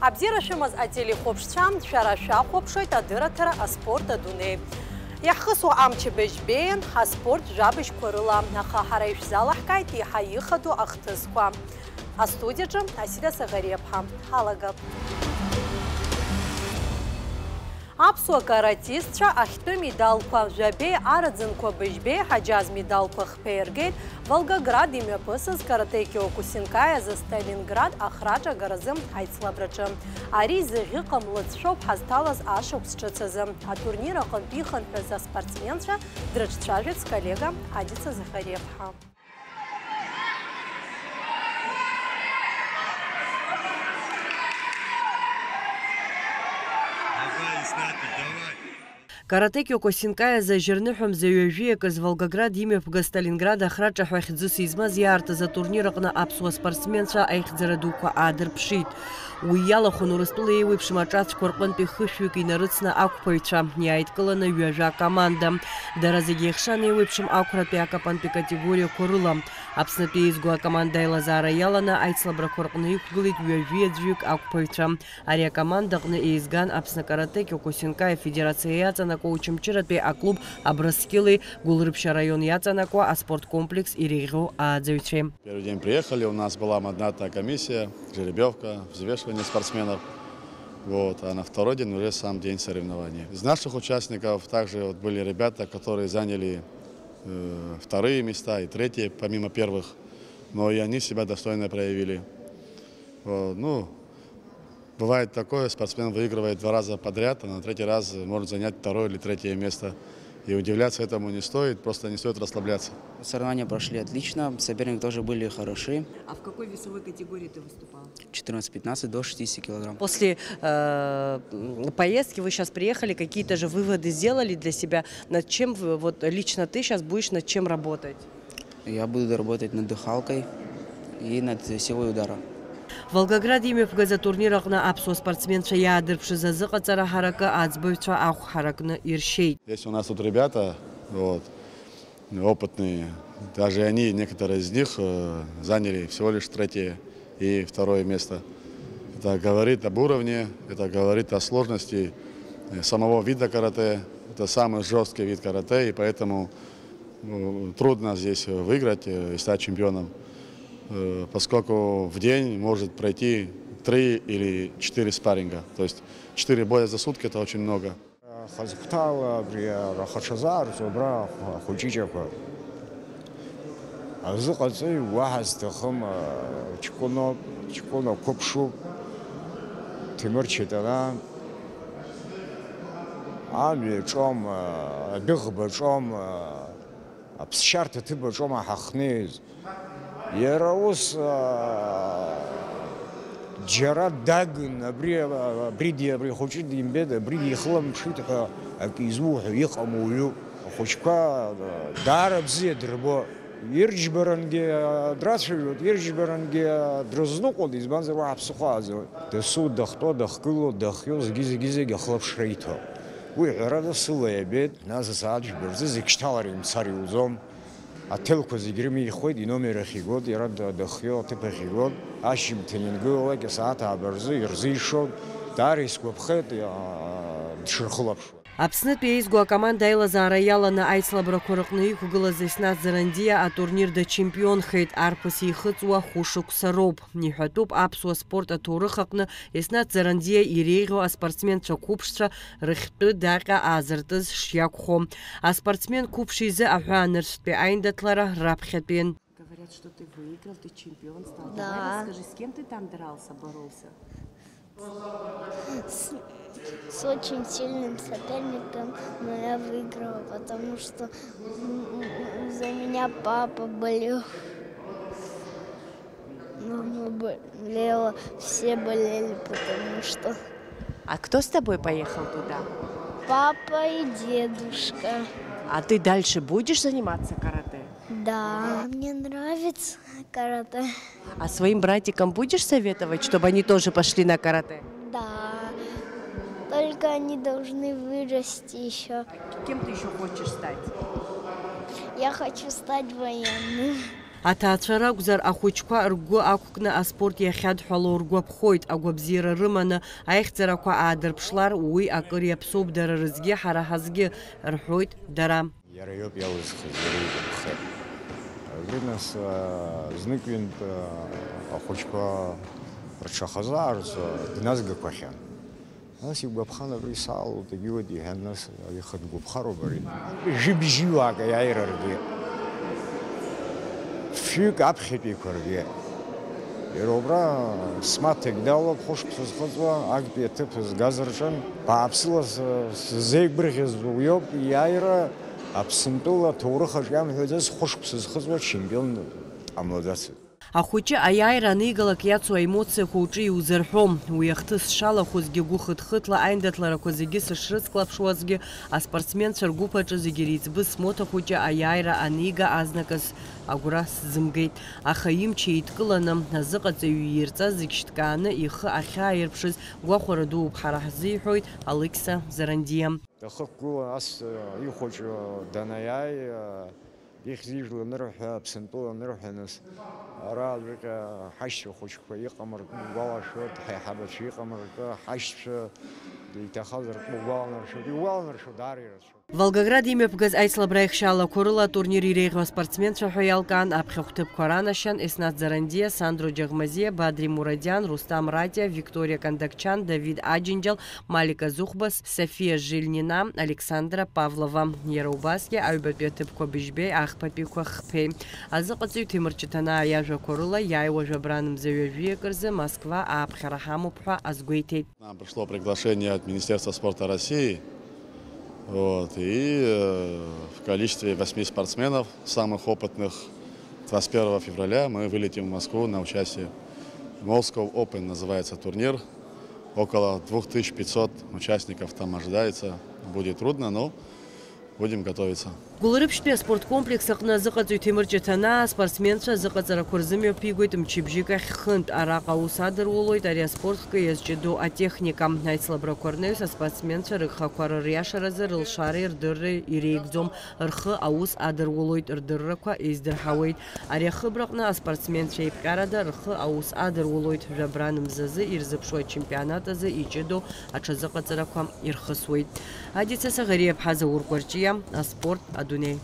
Абзира шәымаз ателехәаԥшцәа шәара шәахәаԥшуеит адырраҭара аспорт адунеи. Иаҳхысуа амчыбжь беиан аспорт жәабжьқәа рыла, аха ҳара ишәзалаҳкааит еиҳа ихадоу ахҭысқәа. Астудиаҿы Асида Саӷариаԥҳа ҳалагап. Аԥсуа каратистцәа ахьтәы медалқәа жәабеи араӡынқәа быжьбеи Ҳаџьаз медалқәа хԥаиргеит Волгоград имҩаԥысыз карате Киокусинкаи азы Сталинград ахраҿагаразы аицлабраҿы. Ари зыӷьы ҟамлыцәшәоуп ҳазҭалаз ашықәс ҿыц азы. Атурнир аҟынтәи ихынҳәыз аспортсменцәа дрыҿцәажәеит сколлега Адица Захариаԥҳа. Карате Киокусинкаи азы жьырныҳәамза ҩажәиакыз Волгоград имҩаԥга Сталинград ахраҿа ҳәа хьӡыс измаз иаартыз атурнир аҟны аԥсуа спортсменцәа аихьӡара дуқәа аадырԥшит. Уи иалахәын Урыстәыла еиуеиԥшым аҿацәқәа рҟынтәи хышәҩык инарыцны ақәԥаҩцәа иааидкыланы ҩажәа акоманда. Дара зегьы еихшан еиуеиԥшым ақәратәи акапантәи категориақәа рыла. Аԥснытәи еизго акоманда аилазаара иаланы аицлабрақәа рҟны иқәгылеит ҩажәи-аӡәҩык ақәԥаҩцәа. Ари акоманда аҟны еизган Аԥсны карате Киокусинкаи афедерациа иаҵанакуа учамчыратәи аклуб Абраскили, Гулрыԥшьа район иаҵанакуа аспорткомплекс иреиӷьу ааӡаҩцәеи. Первый день приехали, у нас была мандатная комиссия, жеребьевка, взвешивание спортсменов. А на второй день уже сам день соревнований. Из наших участников также были ребята, которые заняли вторые места и третьи, помимо первых. Но и они себя достойно проявили. Бывает такое, спортсмен выигрывает 2 раза подряд, а на 3-й раз может занять 2-е или 3-е место. И удивляться этому не стоит, просто не стоит расслабляться. Соревнования прошли отлично, соперники тоже были хороши. А в какой весовой категории ты выступал? 14-15 до 60 килограмм. После поездки вы сейчас приехали, какие-то же выводы сделали для себя? Над чем вот лично ты сейчас будешь над чем работать? Я буду работать над дыхалкой и над силой удара. В Волгограде имҩаԥгаз атурнир аҟны аԥсуа спортсменцәа иаадырԥшыз азыҟаҵара ҳаракы аӡбаҩцәа ахә ҳаракны иршьеит. Здесь у нас тут ребята опытные, даже они, некоторые из них, заняли всего лишь 3-е и 2-е место. Это говорит об уровне, это говорит о сложности самого вида карате. Это самый жесткий вид карате, и поэтому трудно здесь выиграть и стать чемпионом, поскольку в день может пройти 3 или 4 спарринга. То есть 4 боя за сутки – это очень много. Джарад Дагн, бриди хочет имбеда, бриди хлам шитха, акизу ихамую, хочка дарабзе дрбо, ирджбаранге драшивют, ирджбаранге дрознукол из банзера абсухазу. Тесуд дахто дахкило дахьёз гизе гахлапшрейто. Уй рада сулая бед, нас садж берзе зикшталарим цариузом. А телку зигрими ходит и номер хигод, и рад дахьё типа хигод. Ашим тенингула, кесата аберзы, ирзишо, дарис копхет, шерхлапшу. Аԥснытәи еизго акоманда аилазаара иаланы аицлабрақәа рҟны иқәгылаз Еснат Зарандиа атурнир дачемпионхеит. Арԥыс ихыҵуа хәышықәса роуп. Иҳәатәуп аԥсуа спорт аҭоурых аҟны Еснат Зарандиа иреиӷьу аспортсменцәа қәыԥшцәа рыхьтәы даҟьа аазыртыз шиакәхо. Аспортсмен қәыԥш изы аҳәаанырцәтәи аиндаҭлара раԥхьатәин. Говорят, что ты выиграл, ты чемпион стал. Да. Скажи, с кем ты там дрался, боролся? С очень сильным соперником, но я выиграла, потому что за меня папа болел, мама болела, все болели, потому что... А кто с тобой поехал туда? Папа и дедушка. А ты дальше будешь заниматься карате? Да, мне нравится карате. А своим братикам будешь советовать, чтобы они тоже пошли на карате? Да, только они должны вырасти еще. Кем ты еще хочешь стать? Я хочу стать военным. Аҭаацәа ракәзар, ахәыҷқәа ргәы ақәкны аспорт иахьадҳәало ргәаԥхоит. Агәабзиара рыманы аихьӡарақәа аадырԥшлар, уи акыр иаԥсоуп дара рызгьы, ҳара ҳазгьы, рҳәоит дара. Иара иоуп иалызхыз, иара игәаԥхеит. Нас зныкҩынтә ахәыҷқәа рҽахазаарц дназгақәахьан. Нас игәаԥхан абри исаалоит, егьиуеит иҳәан, нас ихатә гәаԥхароуп ари. Жьыбжьыуаак аиааираргьы, фҩык аԥхьатәиқәа ргьы. Иара убра смаҭак далоуп хәышықәса зхыҵуа, актәи аҭыԥ згаз рҿын, бааԥсыла сзеигәырӷьаз уиоуп иааира Аԥсынтәыла аҭоурыхаҿ иамҳәаӡаз хәышықәса зхыҵуа чемпион ҟамлаӡацызт. Ахәыҷы аиааира анигалак иацу аемоциақәа уҿы иузырҳәом. Уи ахҭыс шалахәызгьы гәы-хыҭхыҭла аиндаҭларақәа зегьы сышрыцклаԥшуазгьы, аспортсменцәа ргәыԥ аҿы зегьы реиҵбы смоҭ ахәыҷы аиааира анига азнаказ агәра сзымгеит. Аха имч еидкыланы, азыҟаҵаҩ иирҵаз зегь шьҭкааны ихы ахьааирԥшыз гәахәара дууп ҳара ҳзиҳәоит Алықьса Зарандиа. Дахықәгыла ас ихәыҷы данаиааи, ихьзижәла анырҳәа, Аԥсынтәыла анырҳәаныс, ара аӡәыкьа ҳашьцәа хәыҷқәа иҟамыркны угәалашәоит, ҳаиҳабацәа иҟамыркны, ҳашьцәа иҭахаз рҟны угәаланаршәоит, даара ирацәоуп. Волгоград имҩаԥгаз аицлабра ихшьаалақәа рыла атурнир иреиӷьу аспортсменцәа ҳәа иалкаан аԥхьахәҭыԥқәа ранашьан Еснат Зарандиа, Сандро Џьаӷмазиа, Бадри Мурадиан, Рустам Радиа, Виктория Кондакчан, Давид Аџьынџьал, Малика Зухбас, София Жилнина, Александра Павлова. Иара убасгьы аҩбатәи аҭыԥқәа быжьбеи, ахԥатәиқәа хԥеи. Азыҟаҵаҩ Ҭемыр Ҷыҭанаа иажәақәа рыла иааиуа жәабранымза ҩажәиак рзы Москва ааԥхьара ҳамоуп ҳәа азгәеиҭеит. Нам пришло приглашение от Министерства спорта России. И в количестве 8 спортсменов, самых опытных, 21 февраля мы вылетим в Москву на участие. Moscow Open называется турнир. Около 2500 участников там ожидается. Будет трудно, но будем готовиться. Гәылрыԥшьтәи аспорткомплекс аҟны азыҟаҵаҩ Ҭемыр Ҷыҭанаа аспортсменцәа азыҟаҵарақәа рзымҩаԥигоит мчыбжьык ахь хынтә. Араҟа аус адырулоит ари аспортҟа иазҷыдоу атехника. Аицлабрақәа рнаҩс аспортсменцәа рыгхақәа рыриашаразы рылшареи рдырреи иреигӡом. Рхы аус адырулоит, рдыррақәа еиздырҳауеит. Ари ахыбраҟны аспортсменцәа еиԥҟьарада рхы аус адырулоит. Жәабранымзазы ирзыԥшуа ачемпионат азы иҷыдоу аҽазыҟаҵарақәа ирхысуеит. Адица Саӷариаԥҳа, Заур Кәарҷиа, аспорт Адунеи.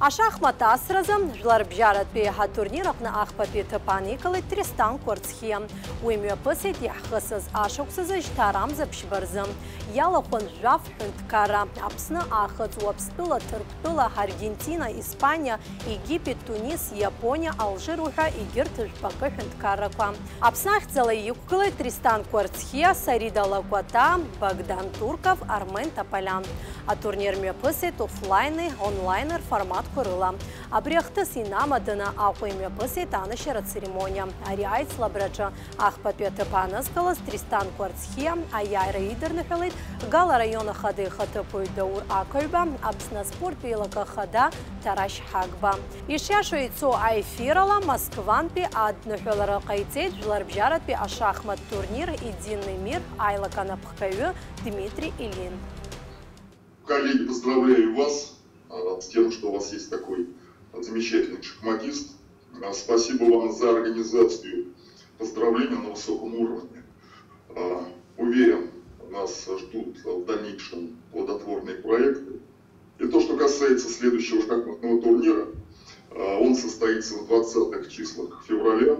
Ашахмат асразы жәларбжьаратәи ҳатурнир аҟны ахԥатәи аҭыԥ ааникылеит Тристан Кәарцхиа. Уи мҩаԥысит иаҳхысыз ашықәсазы Жьҭарамза ԥшьба рзы. Иалахәын жәаф ҳәынҭқарра Аԥсны, Ахыҵ, Уаԥстәыла, Ҭырқәтәыла, Аргентина, Испаниа, Египет, Тунис, Иапониа, Алжир уҳәа егьырҭ жәпакы ҳәынҭқаррақәа. Аԥсны ахьӡала иқәгылеит Тристан Кәарцхиа, Сарида Лакәата, Богдан Турков, Армен Тополиан. Атурнир мҩаԥысит офлайни, онлайни рформатқәа рыла. Абри ахҭыс инамаданы Аҟәа имҩаԥысит анышьара церемониа. Ари аицлабраҿы ахԥатәи аҭыԥ аанызкылаз Тристан Кәарцхиа аиааира идырныҳәалеит Гала араион ахада ихаҭыԥуаҩ Даур Ақаҩба, Аԥсны аспорттәи еилакы ахада Тарашь Ҳагба. Ишиашо ицо аефир ала Москвантәи адныҳәалара ҟаиҵеит жәларбжьаратәи ашахмат турнир единый мир аилак анапхгаҩы Дмитрий Ильин. Коллеги, поздравляю вас с тем, что у вас есть такой замечательный шахматист. Спасибо вам за организацию поздравления на высоком уровне. Уверен, нас ждут в дальнейшем плодотворные проекты. И то, что касается следующего шахматного турнира, он состоится в 20-х числах февраля.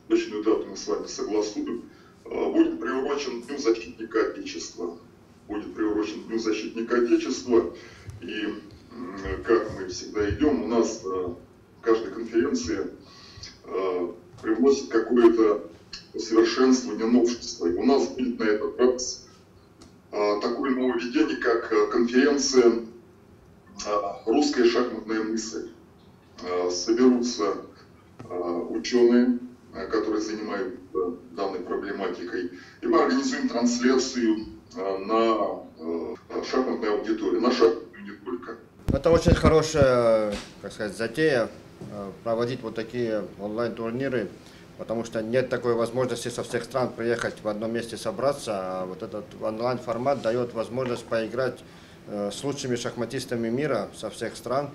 Точную дату мы с вами согласуем. Будет приурочен Дню защитника Отечества. Будет приурочен Дню защитника Отечества. И как мы всегда идем, у нас каждая конференция привносит какое-то усовершенствование, новшество. И у нас будет на этот раз такое нововведение, как конференция «Русская шахматная мысль». Соберутся ученые, которые занимаются данной проблематикой, и мы организуем трансляцию на шахматной аудитории, на шахматную не только. Это очень хорошая, как сказать, затея проводить вот такие онлайн-турниры, потому что нет такой возможности со всех стран приехать в одном месте собраться, а вот этот онлайн-формат дает возможность поиграть с лучшими шахматистами мира со всех стран.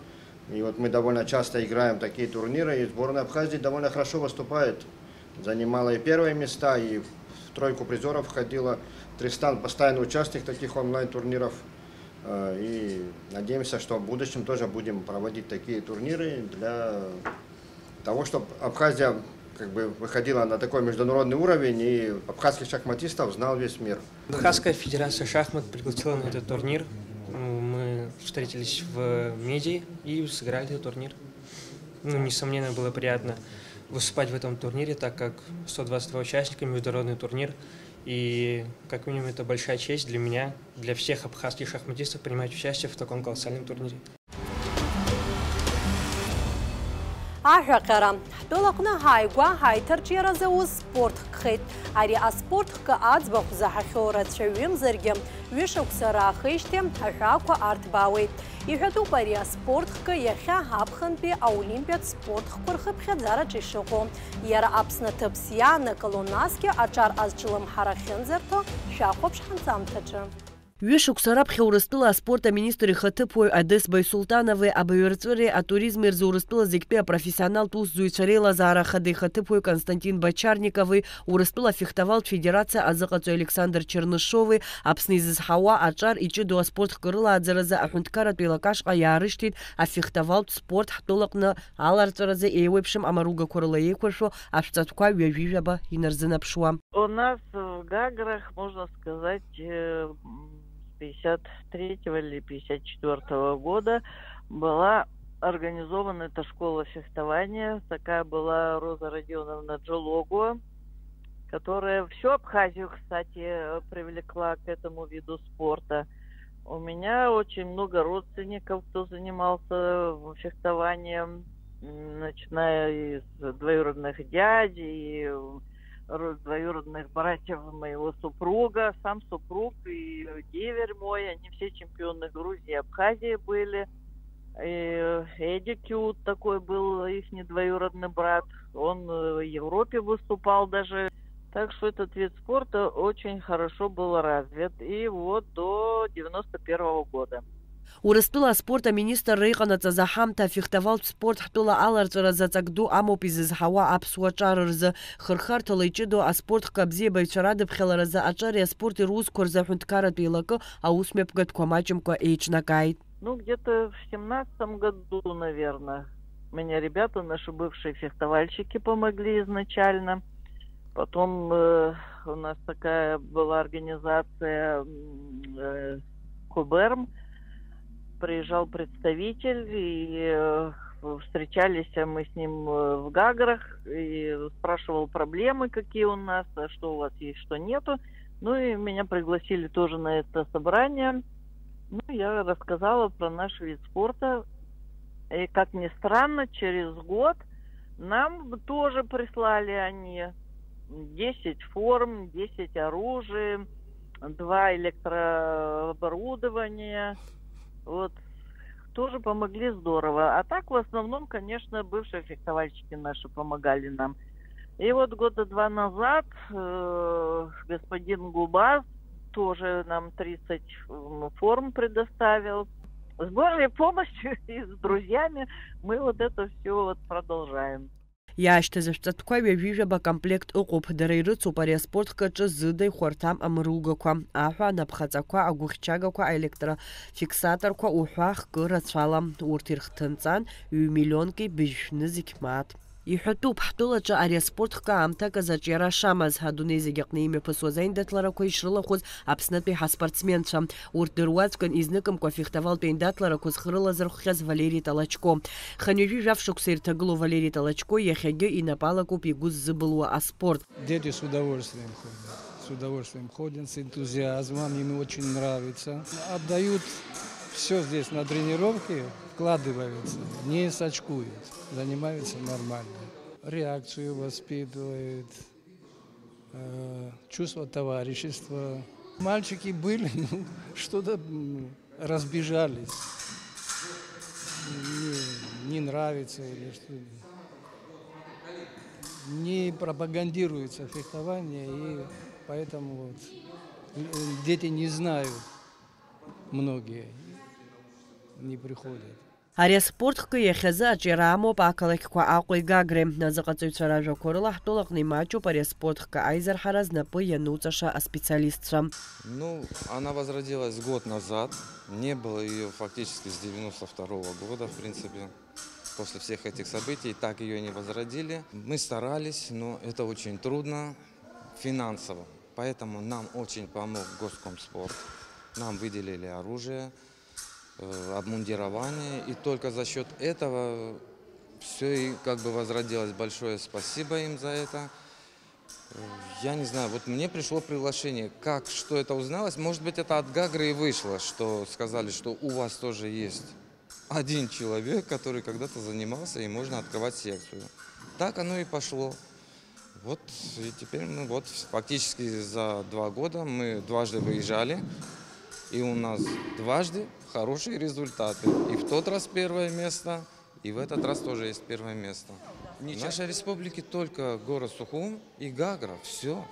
И вот мы довольно часто играем такие турниры, и сборная Абхазии довольно хорошо выступает. Занимала и первые места, и в тройку призеров входила. Тристан постоянный участник таких онлайн-турниров. И надеемся, что в будущем тоже будем проводить такие турниры для того, чтобы Абхазия выходила на такой международный уровень, и абхазских шахматистов знал весь мир. Абхазская федерация шахмат пригласила на этот турнир. Мы встретились в Меди и сыграли этот турнир. Несомненно, было приятно выступать в этом турнире, так как 122 участника, международный турнир. И, как минимум, это большая честь для меня, для всех абхазских шахматистов принимать участие в таком колоссальном турнире. Аҳәаҟьара, ҳтәылаҟны ҳааигәа ҳаиҭарҿиаразы ус спорт ҳкхеит. Ари аспорт хкы аӡбахә заҳахьоу рацәаҩымзаргьы, ҩышықәса раахижьҭеи аҳәаақәа арҭбаауеит. Иҳәатәуп ари аспорт хкы иахьа ҳаԥхынтәи аолимпиатә спорт хкқәа рхыԥхьаӡараҿы ишыҟоу. Иара Аԥсны ҭыԥс иаанакыло, насгьы аҿар азҿлымҳарахьынӡарҭоу шәахәаԥш ҳанҵамҭаҿы. Ҩышықәса раԥхьа Урыстәыла аспорт аминистр ихаҭыԥуаҩ Адес Байсултанови, абаҩрҵәыреи атуризми рзы Урыстәыла зегьтәи апрофессионалтә усзуҩцәа реилазаара ахада ихаҭыԥуаҩ Константин Бочарникови, Урыстәыла фехтавалтә федерациа азыҟаҵаҩ Александр Чернышови, Аԥсны изызҳауа аҿар иҷыдоу аспорт хкы рылааӡаразы аҳәынҭқарратә еилакашҟа иаарышьҭит афехтавалтә спорт ҳтәылаҟны аларҵәаразы еиуеиԥшым амаругақәа рыла еиқәыршәо ашәҵатәқәа ҩажәижәаба инарзынаԥшуа. У нас в Гаграх, можно сказать, 53-го или 54-го года была организована эта школа фехтования. Такая была Роза Родионовна Джологуа, которая всю Абхазию, кстати, привлекла к этому виду спорта. У меня очень много родственников, кто занимался фехтованием, начиная с двоюродных дядь и двоюродных братьев моего супруга, сам супруг и деверь мой, они все чемпионы Грузии и Абхазии были. И Эдди Кют такой был, их двоюродный брат, он в Европе выступал даже. Так что этот вид спорта очень хорошо был развит. И вот до 91-го года. Урыстәыла аспорт аминистр реиҟанаҵаз аҳамҭа афехтавалтә спорт ҳтәыла аларҵәара заҵак ду амоуп изызҳауа аԥсуа ҿар рзы. Хырхарҭала иҷыдоу аспорт хкы абзиабаҩцәа радыԥхьаларазы аҿари аспорти русқәа рзы аҳәынҭқарратә еилакы аусмҩаԥгатәқәа маҷымкәа еиҿнакааит. Где-то в 17-м году, наверное, мне ребята, наши бывшие фехтовальщики, помогли изначально. Потом у нас такая была организация Куберм. Приезжал представитель, и встречались мы с ним в Гаграх, и спрашивал проблемы, какие у нас, что у вас есть, что нету. Ну и меня пригласили тоже на это собрание. Ну, я рассказала про наш вид спорта. И, как ни странно, через год нам тоже прислали они 10 форм, 10 оружий, 2 электрооборудования. Вот, тоже помогли здорово. А так, в основном, конечно, бывшие фехтовальщики наши помогали нам. И вот года 2 назад господин Губас тоже нам 30 форм предоставил. С Божьей помощью и с друзьями мы вот это все продолжаем. Иаашьҭыз ашәҵатәқәа ҩажәижәаба комплект ыҟоуп. Дара ирыцуп ари аспорт хкаҿы зыда ихәарҭам амругақәа, аҳәа, анапхаҵақәа, агәыхьчагақәа, аелектрофиксаторқәа уҳәа хкы рацәала. Урҭ ирхҭынҵан 1 миллионки быжьшәны зегь мааҭ. Иҳәатәуп ҳтәылаҿы ари аспорт хкы аамҭак азаҿ иара шамаз адунеи зегь аҟны имҩаԥысуаз аиндаҭларақәа ишрылахәыз Аԥснытәи ҳаспортсменцәа. Урҭ дыруаӡәкын изныкымкәа фехтавалтә аиндаҭларақәа зхрылазырхәхьаз Валери Талачко. Ханҩажәи жәаф-шықәса ирҭагылоу Валери Талачко иахьагьы инапалакуп игәы ззыбылуа аспорт. Дети с удовольствием ходят, с энтузиазмом, им очень нравится. Отдают все здесь на тренировке, вкладываются, не сачкуют, занимаются нормально. Реакцию воспитывают, чувство товарищества. Мальчики были, что-то разбежались, не нравится или что. Не пропагандируется фехтование, и поэтому дети не знают многие. не приходят. Ари аспортхкы иахьазы аҿиара амоуп ақалақьқәа Аҟәеи Гагреи. Азыҟаҵаҩцәа ражәақәа рыла ҳтәылаҟны имаҷуп ари аспортхкы аизарҳара знапы иануҵаша аспециалистцәа. Ну, она возродилась год назад. Не было ее фактически с 92-го года, в принципе. После всех этих событий так ее не возродили. Мы старались, но это очень трудно финансово. Поэтому нам очень помог Госкомспорт. Нам выделили оружие, обмундирование. И только за счет этого все и как бы возродилось. Большое спасибо им за это. Я не знаю, вот мне пришло приглашение, как, что это узналось. Может быть, это от Гагры и вышло, что сказали, что у вас тоже есть один человек, который когда-то занимался, и можно открывать секцию. Так оно и пошло. Вот, и теперь мы вот фактически за 2 года мы дважды выезжали, и у нас дважды хорошие результаты. И в тот раз 1-е место, и в этот раз тоже есть 1-е место. В нашей республике только город Сухум и Гагра, все.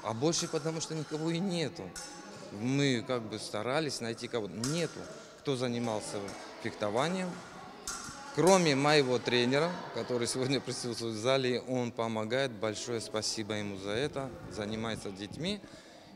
А больше потому что никого и нету. Мы как бы старались найти кого-то. Нету, кто занимался фехтованием. Кроме моего тренера, который сегодня присутствует в зале, он помогает. Большое спасибо ему за это. Занимается детьми.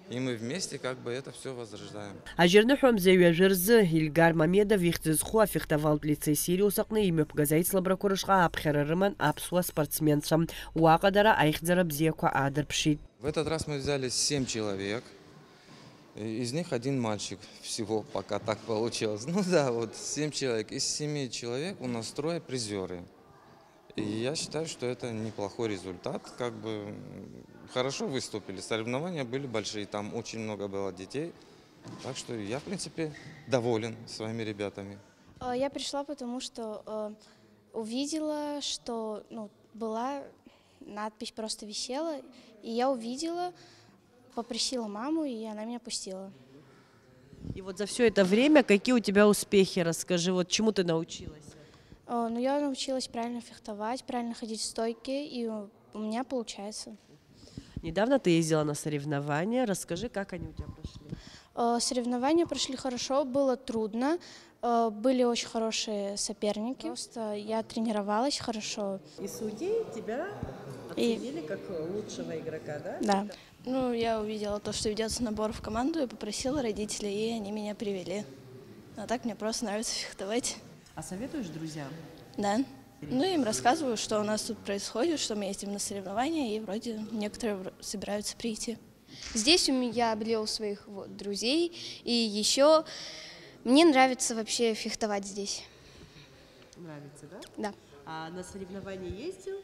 И мы вместе как бы это все возрождаем. Ажирныхом зеюажырзы Ильгар Мамедов ихтызху афехтовалт лицей Сириус аҟны имҩаԥгаӡа ицлабрақәа аԥхьара рыман аԥсуа спортсменцәа. Уаҟадара аихьӡара бзиақәа аадырԥшит. В этот раз мы взяли 7 человек. Из них 1 мальчик всего, пока так получилось. Ну да, вот 7 человек. Из 7 человек у нас 3 призеры. И я считаю, что это неплохой результат. Как бы хорошо выступили. Соревнования были большие, там очень много было детей. Так что я, в принципе, доволен своими ребятами. Я пришла, потому что увидела, что была надпись, просто висела. И я увидела, попросила маму, и она меня пустила. И вот за все это время какие у тебя успехи? Расскажи, вот чему ты научилась? Ну, я научилась правильно фехтовать, правильно ходить в стойке, и у меня получается. Недавно ты ездила на соревнования. Расскажи, как они у тебя прошли? Соревнования прошли хорошо, было трудно. Были очень хорошие соперники. Просто я тренировалась хорошо. И судьи тебя оценили как лучшего игрока, да? Да. Ну, я увидела то, что ведется набор в команду, и попросила родителей, и они меня привели. А так мне просто нравится фехтовать. А советуешь друзьям? Да. Ну, им рассказываю, что у нас тут происходит, что мы ездим на соревнования, и вроде некоторые собираются прийти. Здесь я были у своих друзей, и еще мне нравится вообще фехтовать здесь. Нравится, да? Да. А на соревнования ездил?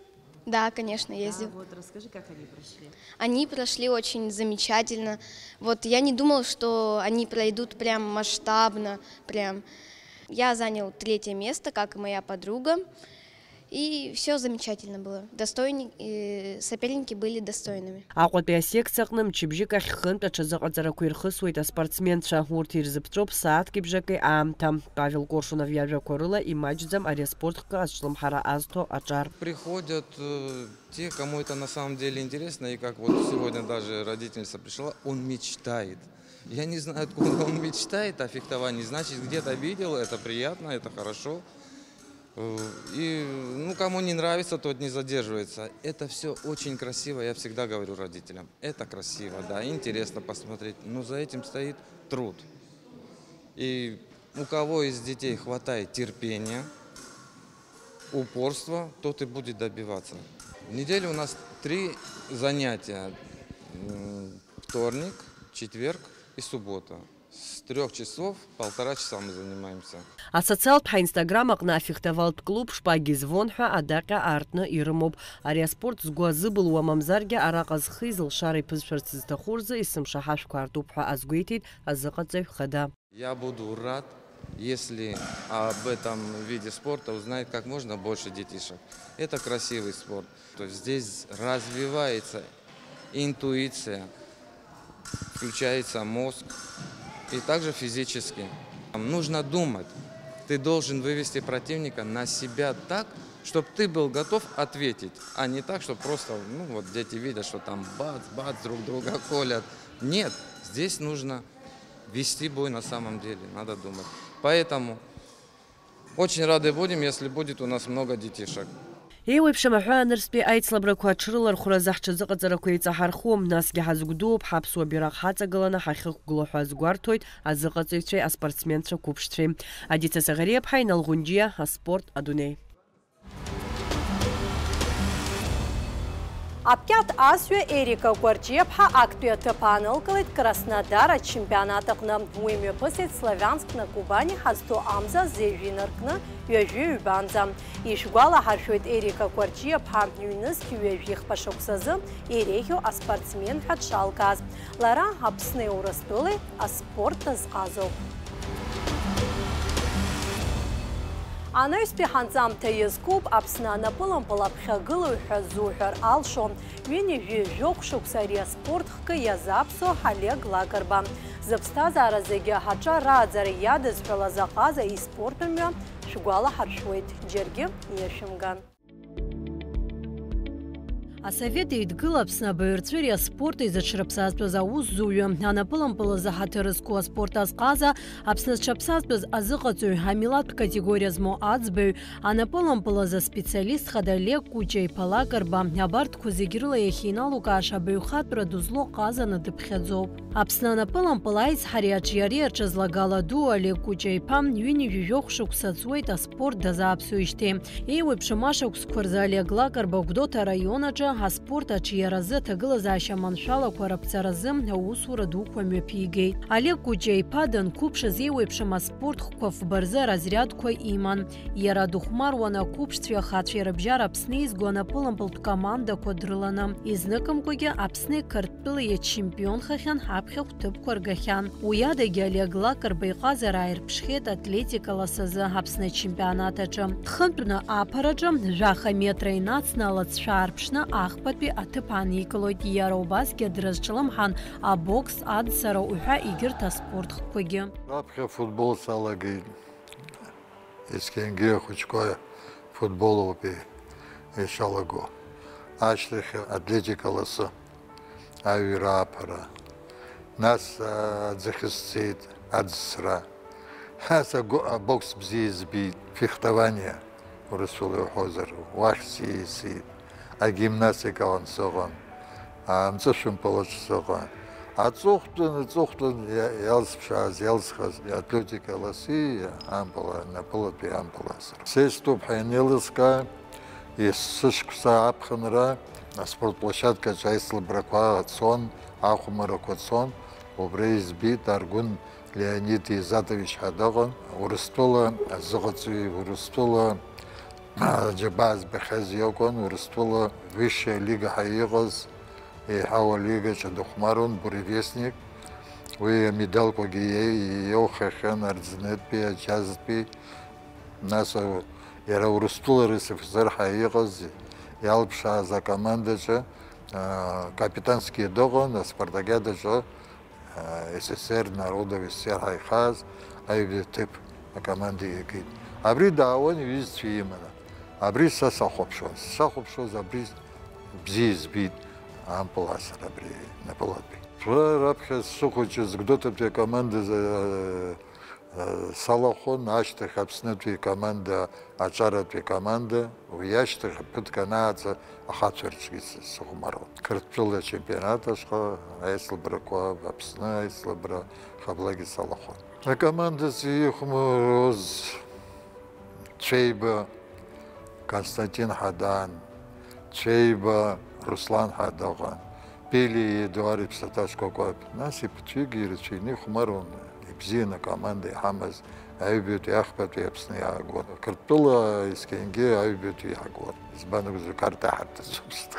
Да, конечно, ездил. Да, вот расскажи, как они прошли. Они прошли очень замечательно. Вот я не думала, что они пройдут прям масштабно, прям. Я занял 3-е место, как и моя подруга, и все замечательно было. Соперники были достойными. Аҟәатәи асекциаҟны мчыбжьык ахь хынтә аҽазыҟаҵарақәа ирхысуеит аспортсменцәа. Урҭ ирзыԥҵәоуп сааҭки бжаки аамҭа. Павел Коршунов иажәақәа рыла имаҷӡам ари аспортхкы ацәлымҳара азҭо аҿар. Приходят те, кому это на самом деле интересно, и как вот сегодня даже родительница пришла, он мечтает. Я не знаю, откуда он мечтает о фехтовании, значит, где-то видел, это приятно, это хорошо. И, ну, кому не нравится, тот не задерживается. Это все очень красиво, я всегда говорю родителям. Это красиво, да, интересно посмотреть, но за этим стоит труд. И у кого из детей хватает терпения, упорства, тот и будет добиваться. В неделю у нас 3 занятия. Вторник, четверг и суббота. С 3 часов 1,5 часа мы занимаемся. Асоциалтә ҳаинстаграм аҟны афехтовалт клуб шпаги звон ҳәа адаҟьа аартны ирымоуп. Ари аспорт згәы азыбылуа мамзаргьы араҟа зхы изылшара иԥызшәарц зҭаху рзы исымшаҳашәқәа аартуп ҳәа азгәеиҭеит азыҟаҵаҩ хада. Я буду рад, если об этом виде спорта узнает как можно больше детишек. Это красивый спорт. То есть здесь развивается интуиция, включается мозг и также физически. Нужно думать. Ты должен вывести противника на себя так, чтобы ты был готов ответить, а не так, чтобы просто, ну вот дети видят, что там бац-бац друг друга колят. Нет, здесь нужно вести бой на самом деле, надо думать. Поэтому очень рады будем, если будет у нас много детишек. Еиуеиԥшым аҳәаанырцәтәи аицлабрақәа аҽрылархәра заҳҽазыҟаҵарақәа еиҵаҳархом, насгьы ҳазгәдууп, ҳаԥсуа бираҟ ҳаҵагыланы ҳахьықәгыло ҳәа азгәарҭоит азыҟаҵаҩцәеи аспортсменцәа қәыԥшцәеи. Адица Саӷариаԥҳа, Инал Ӷәынџьиа, Аспорт Адунеи. Аԥкьат азҩа Ерика Гәарџьиаԥҳа актәи аҭыԥ аанылкылеит Краснодар ачемпионат аҟны. Уи мҩаԥысит Славианскны Кубани ҳазҭо амза зеиҩ инаркны ҩажәи-ҩбанӡа. Ишгәалаҳаршәоит Ерика Гәарџьиаԥҳа ҩнызқь ҩажәи хԥа-шықәсазы иреиӷьу аспортсмен ҳәа дшалгаз. Лара Аԥсни Урыстәылеи аспорт дазҟазоуп. Анаҩстәи ҳанҵамҭа иазкуп Аԥсны анапылампыл аԥхьагылаҩ ҳәа зуҳәар алшон. Ҩынҩажәи жәохә шықәса ари аспорт хкы иазаԥсо Ҳалег Лакрба. Зыԥсҭазаара зегьы ҳаҿа рааӡара иадызҳәалаз аҟаза испорттә мҩа шәгәалаҳаршәуеит. Џьаргьы иашәымган. Асовет еидгыла Аԥсны абаҩрцәа ари аспорт изаҽрыԥсазтәыз аусзуҩы. Анапылампыл азы ҳаҭыр зқәу аспорт азҟаза Аԥсны зҽаԥсазтәыз азыҟаҵаҩ, амилаҭтә категориа змоу аӡбаҩ, анапылампыл азы аспециалист Ҳалег Кәыҷа-иԥа Лакрба абарҭқәа зегь рыла иахьиналукааша абаҩхатәра дызлоу ҟазаны дыԥхьаӡоуп. Аԥсны анапылампыл аизҳареи аҿиареи аҿызлагала ду Ҳалег Кәыҷа-иԥа ҩынҩажәи жәохә шықәса ҵуеит аспорт дазааԥсоижьҭеи. Еиуеиԥшым ашықәсқәа рзы Ҳалег Лакрба Гәдоуҭа араион аҿы аспорт аҿиаразы аҭагылазаашьа маншәалақәа раԥҵаразы аусура дуқәа мҩаԥигеит. Ҳалег Кәыҷа-иԥа данқәыԥшыз еиуеиԥшым аспорт хәқәа фба-рзы аразрядқәа иман. Иара дыхәмаруан ақәыԥшцәеи ахацәеи рыбжьара Аԥсны изго анапылампылтә командақәа дрыланы. Изныкымкәагьы Аԥсни Қырҭтәылеи иачемпионхахьан, ҳаԥхьахә ҭыԥқәа ргахьан. Уи адагьы Ҳалег Лакрба иҟазара ааирԥшхьеит атлетика ласазы Аԥсны ачемпионат аҿы. Дхынтәны аԥараҿы жәаха метра инацны алаҵшәа аарԥшны ахԥатәи аҭыԥ ааникылоит. Иара убасгьы дрызҿлымҳан абокс, адсара уҳәа егьырҭ аспорт хкқәагьы. Раԥхьа футбол салагеит. Есқьынгьы ахәыҷқәа футболоуп ишалаго. Ашьҭахь атлетика ласы, аҩра аԥара. Нас аӡахьы сцеит, аӡсра. Нас абокс бзиа избит, фехтование урысула иуҳәозар, уахь сиит. Агимнастикалан сыҟан, амҵышәымпылаҿ сыҟан. Аҵыхәтәан иалсԥшааз, иалсхаз атлетика ласи, ампыла, напылатәи ампыласра. Сеистәуп ҳәа ианеилыскаа, сышықәса аԥхынра, аспортплощадкаҿы аицлабрақәа цон, ахәмарақәа цон, убри избит Аргәын Леонид Изатович ҳәа дыҟан. Урыстәыла азыҟаҵаҩ, Урыстәыла џьабаа збахьаз иакәын, Урыстәыла высшая лига ҳәа иҟаз, еиҳау алигаҿы дыхәмаруан, буревестник. Уи амедалқәагьы иоухахьан арӡынытәи, аџьазтәи. Нас иара Урыстәыла рсфср ҳәа иҟаз, иалԥшааз акомандаҿы капитански дыҟан, аспартакиадаҿы СССР, Народов СССР ҳәа ихааз аҩбатәи ҭыԥ акоманда иагеит. Абри даауан иҩызцәа иманы. Абри са сахәаԥшуаз, абри бзиа избит ампыласра, абри напылатәи. Раԥхьа сшыхәыҷыз Гәдоуҭатәи акоманда салахон, ашьҭахь Аԥснытәи команда, аҿаратәи команда, уи ашьҭахь ԥыҭк анааҵ ахацәарҿгьы сыхәмаруан. Қырҭтәыла ачемпионат ашҟа аицлабрақәа, Аԥсны аицлабра хаблагьы салахон. Акомандаз ихәмаруаз Чеиба Константин Ҳадан, Чеиба Руслан ҳәа дыҟан, Пели Едуард иԥсаҭаҵәҟьақәа. Нас иԥацәагьы ирацәаҩны ихәмаруан. Ибзианы акоманда иҳамаз аҩбатәи, ахԥатәи Аԥсны иаагон. Қырҭтәыла есқьынгьы аҩбатәи иаагон. Избан акәзу карта ҳарҭаӡомызт.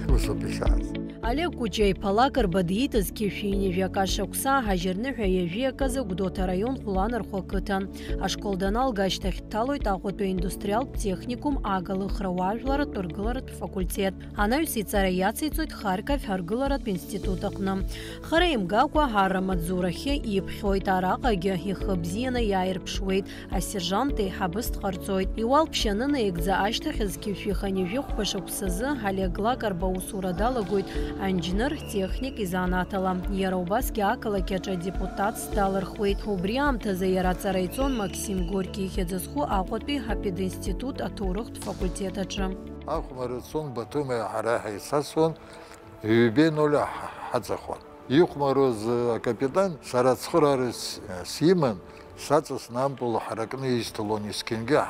Усоуп ишааз. Ҳалег Кәыҷа-иԥа Лакрба диитыз Қьышәи-ҩынҩажәи акашықәса ҳажьырныҳәа ҩажәи аказы Гәдоуҭа араион хәланархәа ақыҭан. Ашкол даналга ашьҭахь дҭалоит Аҟәатәи аиндустриалтә техникум агалыхра уаажәларатә ргыларатә факультет. Анаҩс иҵара иациҵоит Харьков аргыларатә институт аҟны. Хара имгакәа ҳаррамаҵзурахьы иԥхьоит, араҟагьы ихы бзианы иааирԥшуеит. Асержант еиҳабыс дҟарҵоит. Иуалԥшьаны наигӡа ашьҭахь зқьышәи ханҩажәи хәба шықәсазы Ҳалег Лакрба аусура далагоит аинженер, техник изанаатала. Иара убасгьы ақалақь депутатс далырхуеит. Убри аамҭазы иара ацара ицон Максим Горький ихьӡызху Аҟәатәи апединститут аҭоурыхтә факультет аҿы. Ахәмара цон Батуми ҳара ҳаисасуан, ҩбеинула ҳаҵахуан. Ихәмароз акапитан сара цхыраара симан, саҵасны ампула ҳаракны исҭалон есқьынгьы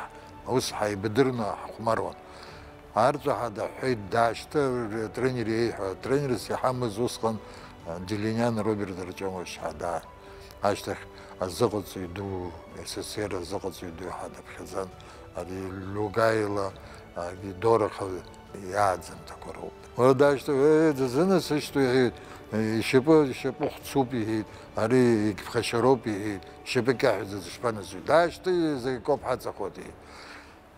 ус ҳаибадырны ҳхәмаруан. Арҵәа ҳадаҳәеит, даашьҭы атренер иеиҳәа, атренерс иҳамаз усҟан Делиниан Роберт Артемович ҳадаа. Ашьҭахь азыҟаҵаҩ ду, СССР азыҟаҵаҩ ду ҳадаԥхьаӡан, ари Лугаила, Дораха иааӡамҭақәа роуп. Уара даашьҭы, дазынасышьҭу иҳәеит, ишьапы хәцуп иҳәеит, ари икьыԥхашьароуп иҳәеит, ишьапы кьаҳәӡа дышԥаназои, даашьҭы закә коуп ҳаҵахоит иҳәеит.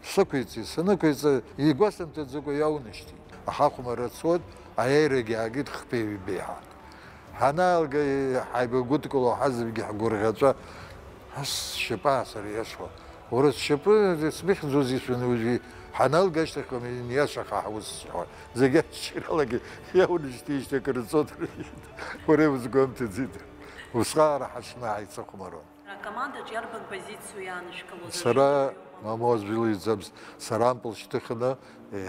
Сықәиҵеит, санықәиҵа, игәасымҭаӡакәа иаунашьҭит. Ахахәмара цот, аерагьы аагеит хԥеи-ҩбеиҳа. Ҳанаалга ҳаибагәыдкыло ҳазегьы ҳгәырӷьаҵәа, сшьапы аасыриашуа. Уара сшьапы смыхьӡозеи шәануажәи, ҳаналга ашьҭахь иниашаха ҳаус сҳәуа. Зегьы ашьшьыралагьы иаунашьҭижьҭеи акыр ҵот, уара иузгәамҭаӡеит. Усҟаара ҳашны ҳаицахәмаруан. Акомандаҿы иарбан позициу иаанышгылоз? Сара мамоу ажәыла иӡамз, сара ампыл шьҭыхны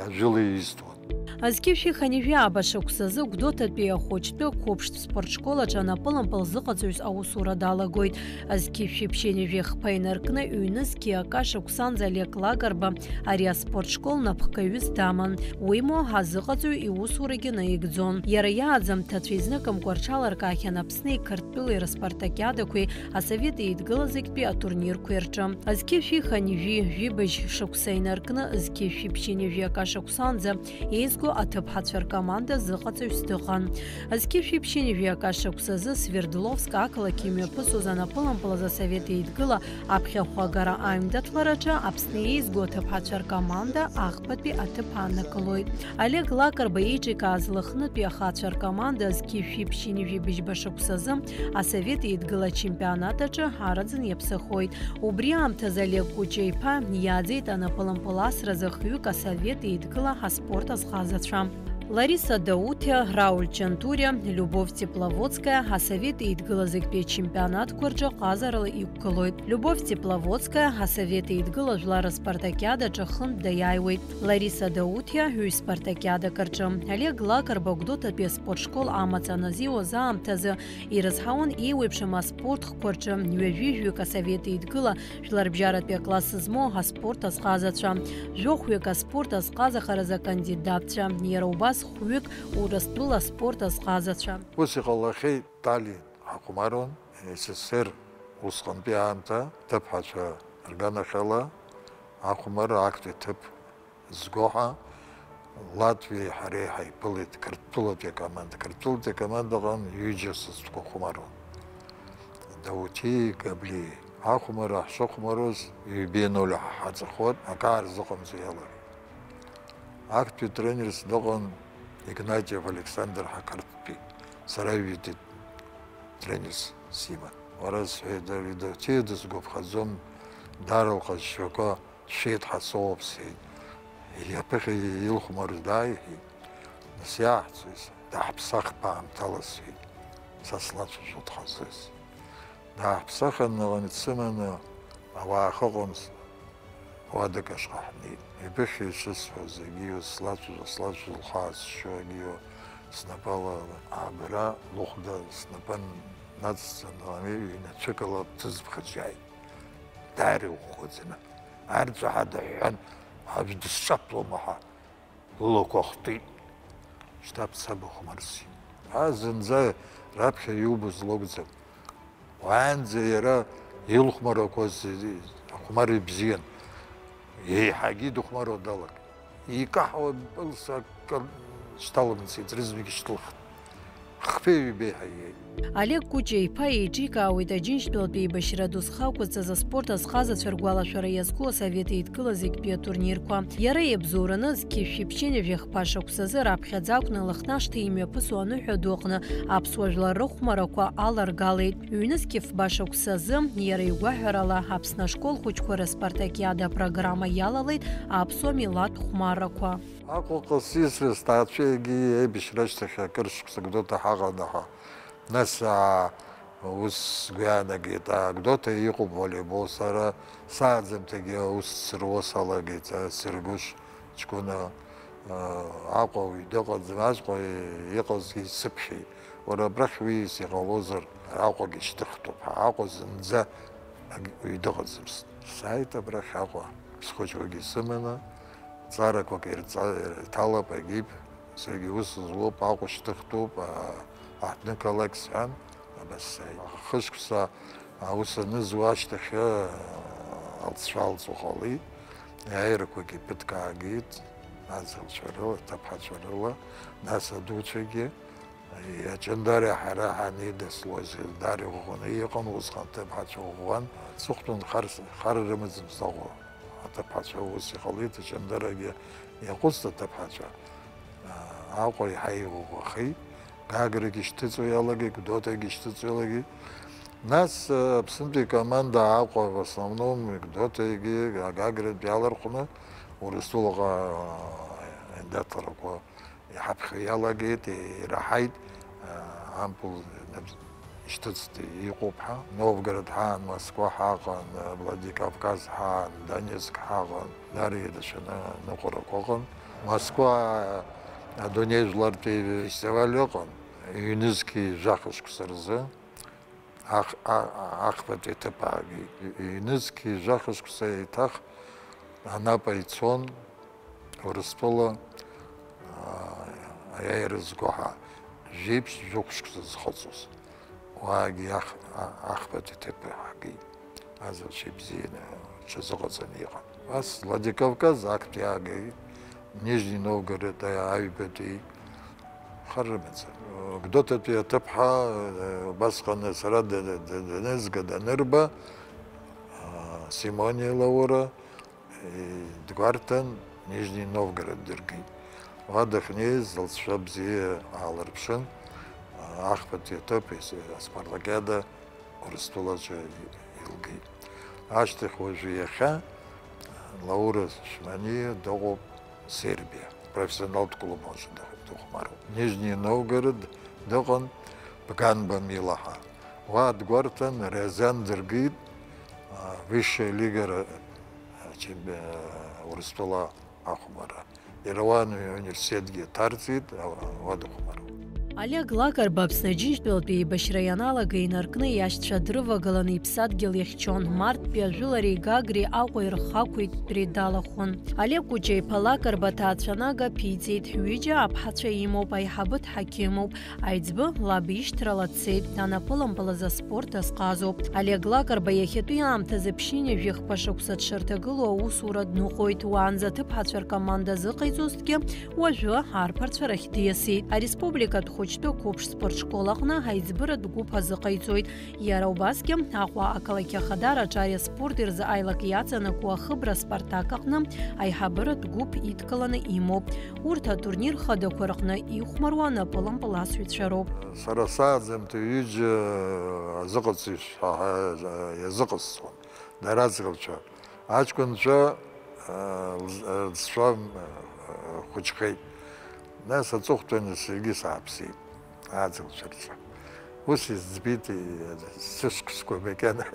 ажәыла изҭуан. Азқьышәи ханижәи абашақәсазы Гәдоуҭатәи ахәыҷтәы қәыԥштә спортшкол аҿы анапылампыл зыҟаҵаҩыс аусура далагоит. Азқьышәи ԥшьынижәи хԥа инаркны ҩнызқьи акашықәсанӡа Олег Лагарба ари аспортшкол напхгаҩыс даман. Уимоу ҳазыҟаҵаҩ иусурагьы наигӡон. Иара иааӡамҭацәа изныкымкәа рҽаларкаахьан Аԥсни Қырҭтәылеи рыспартакиадақәеи Асовет Еидгылазыктәи атурнирқәеи рҿы. Азқьышәи ханижәи жәибажь шықәса инаркны Зқьышәи ԥшьынижәи акашықәсанӡа еизго аҭыԥҳацәа ркоманда зыҟаҵаҩс дыҟан. Азқьышәи ԥшьынижәи акашықәсазы Свердловск ақалақь имҩаԥысуаз анапылампылаз Асовет Еидгыла аԥхьахә агара аимдаҭлараҿы Аԥсны еизго аҭыԥҳацәа ркоманда аӷбатәи аҭыԥ ааннакылоит. Олег Лагарба еиҿикааз Лыхнытәи ахацәа ркоманда Азқьышәи ԥшьынижәи быжьбашықәсазы Асовет Еидгыла ачемпионат аҿы араӡын иаԥсахоит. Убри аамҭазы Олег Куча-иԥа иааӡеит анапылампыл асразы хҩык Асовет Еидгыла аспорт азхазацәа. Лариса Даутиа, Рауль Чантуриа, Любовь Тепловодская, Асовет Еидгылазыктәи ачемпионатқәа рҿы ҟазарала иқәгылоит. Любовь Тепловодская, Асовет Еидгыла жәлар аспартакиадаҿы хынтә даиааиуеит. Лариса Даутиа ҩ спартакиадак рҿы. Олег Лагарба Гәдоуҭатәи аспортшкол амаҵ аназиуаз аамҭазы ирызҳауан еиуеиԥшым аспортхқәа рҿы ҩажәижәҩык Асовет Еидгыла жәларбжьаратәи акласс змоу аспорт азҟазацәа. Жәохәҩык аспорт азҟазахараз акандидатцәа. Иара убас хәҩык Урыстәыла аспорт азҟазацәа. Ус иҟалахьеит Таллин ҳахәмаруан, СССР усҟантәи аамҭа ҭыԥҳацәа рганахьала ахәмара актәи ҭыԥ згоҳа Латвиеи ҳареи ҳаиԥылеит Қырҭтәылатәи акоманда. Қырҭтәылатәи акомандаҟан ҩыџьа сасцәақәа хәмаруан. Даутии, Габлии. Ахәмара ҳшыхәмаруаз ҩбеинула ҳаҵахуан, акаар зыҟамзу иалари. Актәи тренерс дыҟан Игнатьев Александр Ҳақарҭтәи. Сара ҩитәи тренерс симан. Уара сҳәеит, Даутие дысгәаԥхаӡом, дара лҟазшьақәа шәеит ҳасоуп сҳәеит. Иаԥыхьа илхәмарыз дааиҳәеит. Нас иааҳцоз, даҳԥсахп аамҭала сҳәеит. Са слацәажәо дҟазыз. Даҳԥсахын дсыманы ауаа хыҟамыз уадак ашҟа ҳнеит. Ибыхьа ишысҳәоз егьиу слацәажәо лхаа сшьо егьиу снапала аабара лыхәда снапы нацҵаны ҩнацәыкала дҭызԥхаӡааит. Даара иӷәӷәаӡаны. Арҵәа ҳадаҳәҳәан, аӡә дысҿаԥлома ҳа лылақәа хтит. Шьҭа ԥсаба хәмарсит. Зынӡа раԥхьа иубоз лакәӡам. Уаанӡа иара илхәмарақәаз ахәмар ибзиан. Еиҳагьы дыхәмаруа далагеит. Икаҳауа пылса шьҭаламцеит, рызныкгьы шьҭылхт. Хԥеи-ҩбеиҳа иеит. Олег Куча-иԥа еиҿикаауеит Аџьынџьтәылатәи еибашьра ду зхаақәҵаз аспорт азхазацәа ргәалашәара иазку Асовет Еидгылазыктәи атурнирқәа. Иара иабзоураны Зқьышәи ԥшьынижәи хԥа шықәсазы раԥхьаӡа акәны Лыхнашҭа имҩаԥысуа аныҳәа ду аҟны аԥсуа жәлар рыхәмарақәа аларгалеит. Ҩнызқьи фба шықәсазы иара игәаҳәарала Аԥсны ашкол хәыҷқәа рыспартакиада апрограмма иалалеит аԥсуа милаҭ хәмаррақәа. Ако қасис стачеги бишрашта кыршкс кто-то хагадаха. Нас ус гянагита, кто-то иқу волейбол сара садзем теги ус росалагита сергуш чкуна ако идеqa змашко иқози сыпхи. Ора брахви сигалозер ако гиштхту. Ако зинза идеqa змс. Сайта брахако. Схочоги сымена. Цара какер тала погиб. Среди усузлоп ако штхту атны коллекцион. Бассай. Хышкса усаны зуаштхе алцшалцу хали. Яйркоги питкагит. Назал чорла, тапачорла. Наса дучеги. Я чандаре харахани деслози дари гон. Иқон усхан тапачоган. Сухтун харрымыз саго. Тапачогуси халит чандареги. Я куста тапача. Акой хайгу хай. Гагры гиштыцуялаги, кто-то гиштыцуялаги. Нас псынты команда акой в основном кто-то иги гагры бялархуна. ورسولها داتركوا يحبخيالاجيت راحيت عمبل اشتست يقوبها نوفغراد هان موسكوا حاقن فلاديكافكاز هان دانيسك حاقن داري دشنا نقرقوقن موسكوا دونيجلارتي فيستيفاليقن يونسكي جاخش كسرزه ахпати тепаги юнески жахш ксейтах Анапайцон Урспола Айрзгоха Жипс Жукшкс Хоцус Ваги Ахпати Тепаги Азал Шипзина Чезогоцанира Вас Владикавказ Актиаги Нижний Новгород Айбети Хармец Кто-то Тепха Басхана Сарад Денезга Данерба Симония Лаура Дгартен, Нижний Новгород, Дыргин. Вадахнез, Залшабзи, Аларпшин, Ахпати Топис, Спарлагеда, Урстулача, Илги. Аштых Ожиеха, Лаура Шмани, Догу, Сербия. Профессионал клуб может Духмару. Нижний Новгород, Догон, Пганба Милаха. Вад Гвартен, Резан, Дыргин, Высшая лига Урспола Ахмара. Ереван университетге тарцит, Вадухмару. Олег Лакар Бабснаджиншпилтәи еибашьра ианалага инаркны иашьцәа дрывагаланы иԥсадгьыл иахьчон. Марттәи ажәылареи Гагреи Аҟәеи рхақәитәреи далахәын. Олег Кәыҷа-иԥа Лакарба аҭаацәанага ԥиҵеит. Ҳҩыџьа аԥҳацәа имоуп, аиҳабы дҳақьымуп. Аиҵбы лаб ишьҭрала дцеит. Данаԥылампылаз аспорт азҟазоуп. Олег Лакарба иахьатәи аамҭазы ԥшьынҩажә жәихәба шықәса дшырҭагылоу аусура дныҟәоит. Уаанӡа аҭыԥҳацәа ркоманда зыҟаиҵозҭгьы уажәы арԥарцәа рахь диасит. Ареспубликатә хәыҷтәы қәыԥш спортшколаҟны аиҵбыратә гәыԥ азыҟаиҵоит. Иара убасгьы Аҟәа ақалақь Ахадара ареспорт ирзы аилак иаҵанакуа Ахыбра Спартак аҟны аиҳабыратә гәыԥ идкыланы имоуп. Урҭ атурнир хадақәа рҟны ихәмаруа анапылампыл асҩцәа роуп. Сара сааӡамҭа ҩыџьа иазыҟасҵон. Дара аӡӷабцәа. Аҷкәынцәа зцәа хәыҷхеит. Нас аҵыхәтәаны саргьы сааԥсеит, аӡӷабцәа. Ус избит сышықәсқәа макьана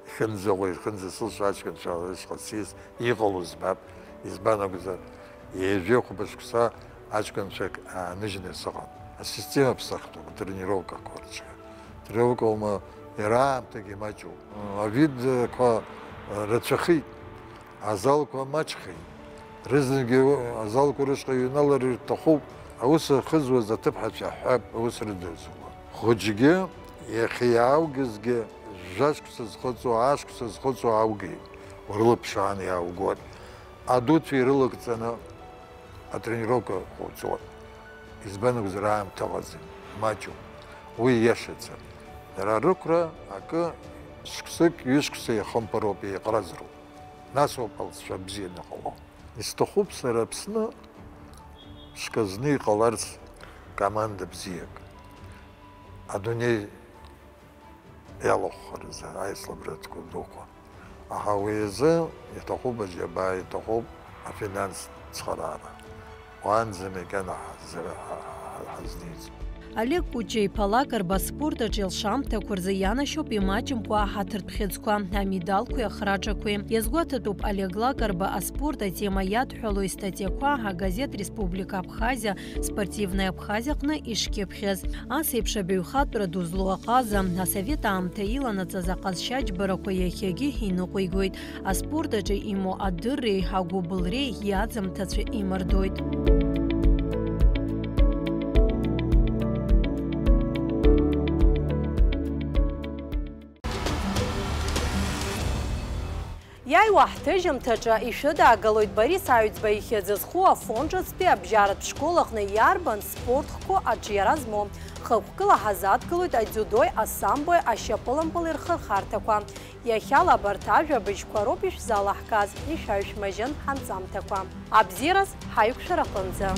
ихынӡаҟәа, ихынӡасылшо аҷкәынцәа ишҟасиз иҟало збап. Избан акәзар, ҩажәа шықәса аҷкәынцәак ааныжьны сыҟан. Асистема ԥсахтәуп, тренировкақәа рҿы. Тренировкақәа иара аамҭагьы маҷуп. Авидқәа рацәахеит, азалқәа маҷхеит. Рызнагьы азалқәа рышҟа иҩналар ирҭахуп. Аус ахызуаз аҭыԥҳацәа ҳәап аус рыдырҵуа. Хәыҷгьы иахьа иааугазгьы жашықәса зхыҵуа, ашықәса зхыҵуа ааугеит. Урылыԥшаан иааугоит. Адуцәа ирылакҵаны атренировка хәыҵуа. Избан акәзар аамҭа ҟазым, маҷуп. Уи иашаӡам. Дара рықәра акы шықәсык, ҩышықәса иахымԥароуп, еиҟаразароуп. Нас ауп алҵшәа бзианы иҟало. Исҭахуп сара Аԥсны шказны иҟаларц команда бзиак. Адунеи иалахәхарызы аицлабратәқәа дуқәа. Аха уи азы иҭахуп аџьабаа, иҭахуп афинанс цхыраара. Ҟәанӡами гьана ҳазнеиз. Олег Кучей-иԥа Лакарба аспортаҿы илшамҭақәа рзы ианашьоуп имаҷымкәа аҳаҭыртә бӷьыцқәа, амедалқәеи ахраҿақәеи. Иазгәаҭатәуп Олег Лакарба аспорт атема иадҳәало истатиақәа агазет Республика Абхазиа спортивная Абхазиа аҟны ишкьыԥхьаз. Ас еиԥш абаҩхатәра ду злоу аҟаза асовет аамҭа иланаҵаз аҟазшьа џьбарақәа иахьагьы иныҟәигоит. Аспорт аҿы имоу адырреи агәыбылреи иаӡамҭацәа имардоит. Иааиуа ҳҭыжьымҭаҿы ишәыдаагалоит Борис Аҩӡба ихьыӡызху афонҿыцтәи абжьаратә школ аҟны иарбан спортқәа аҿиара змоу. Хықәкыла ҳазадгылоит адиудои, асамбои, ашьапылампыли рхырхарҭақәа. Иахьала абарҭ ажәабжьқәа роуп ишәзалаҳкааз ишәаҩшәмажьын ҳанҵамҭақәа. Абзиараз ҳаиқәшәара аҟынӡа.